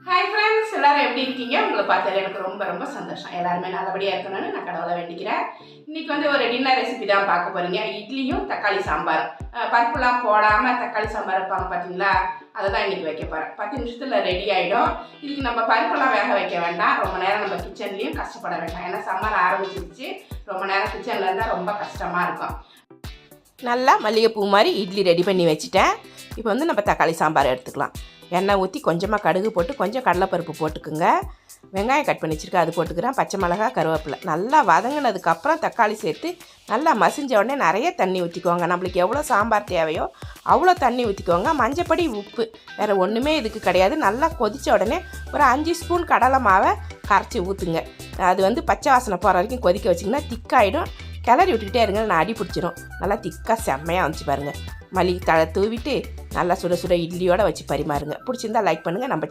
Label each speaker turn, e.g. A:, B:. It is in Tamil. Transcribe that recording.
A: ஹாய் ஃப்ரெண்ட்ஸ், எல்லாரும் எப்படி இருக்கீங்க? உங்களை பார்த்தது எனக்கு ரொம்ப ரொம்ப சந்தோஷம். எல்லாருமே நல்லபடியாக இருக்கணும்னு நான் கடவுளை வேண்டிக்கிறேன். இன்றைக்கி ஒரு டின்னர் ரெசிபி தான் பார்க்க போகிறீங்க. இட்லியும் தக்காளி சாம்பார். பருப்புலாம் போடாமல் தக்காளி சாம்பார் வைப்பாங்க பார்த்தீங்களா, அதை தான் இன்றைக்கி வைக்க போகிறேன். 10 நிமிஷத்தில் ரெடி ஆகிடும். இதுக்கு நம்ம பருப்பெல்லாம் வேக வைக்க வேண்டாம். ரொம்ப நேரம் நம்ம கிச்சன்லேயும் கஷ்டப்பட வேண்டாம். ஏன்னா சம்மர் ஆரம்பிச்சிருச்சு. ரொம்ப நேரம் கிச்சனில் இருந்தால் ரொம்ப கஷ்டமாக இருக்கும். நல்லா மல்லிகைப்பூ மாதிரி இட்லி ரெடி பண்ணி வச்சுட்டேன். இப்போ நம்ம தக்காளி சாம்பார் எடுத்துக்கலாம். எண்ணெய் ஊற்றி கொஞ்சமாக கடுகு போட்டு கொஞ்சம் கடலைப்பருப்பு போட்டுக்குங்க. வெங்காயம் கட் பண்ணி வச்சுருக்கேன், அது போட்டுக்கிறேன். பச்சை மிளகா, கருவேப்பிலை நல்லா வதங்கினதுக்கப்புறம் தக்காளி சேர்த்து நல்லா மசிஞ்ச உடனே நிறைய தண்ணி ஊற்றிக்குவாங்க. நம்மளுக்கு எவ்வளோ சாம்பார் தேவையோ அவ்வளோ தண்ணி ஊற்றிக்குவாங்க. மஞ்சப்பொடி, உப்பு, வேறு ஒன்றுமே இதுக்கு கிடையாது. நல்லா கொதித்த உடனே ஒரு 5 ஸ்பூன் கடலை மாவை கரைச்சி ஊற்றுங்க. அது பச்சை வாசனை போகிற வரைக்கும் கொதிக்க வச்சிங்கன்னா திக்காயிடும். கிளறி விட்டுக்கிட்டே இருங்க, நான் அடி பிடிச்சிரும். நல்லா திக்காக செம்மையாக வந்துச்சு பாருங்கள். மல்லிகை தழை தூவிட்டு நல்லா சுட சுட இட்லியோடு வச்சு பரிமாறுங்க. பிடிச்சிருந்தா லைக் பண்ணுங்கள். நம்ம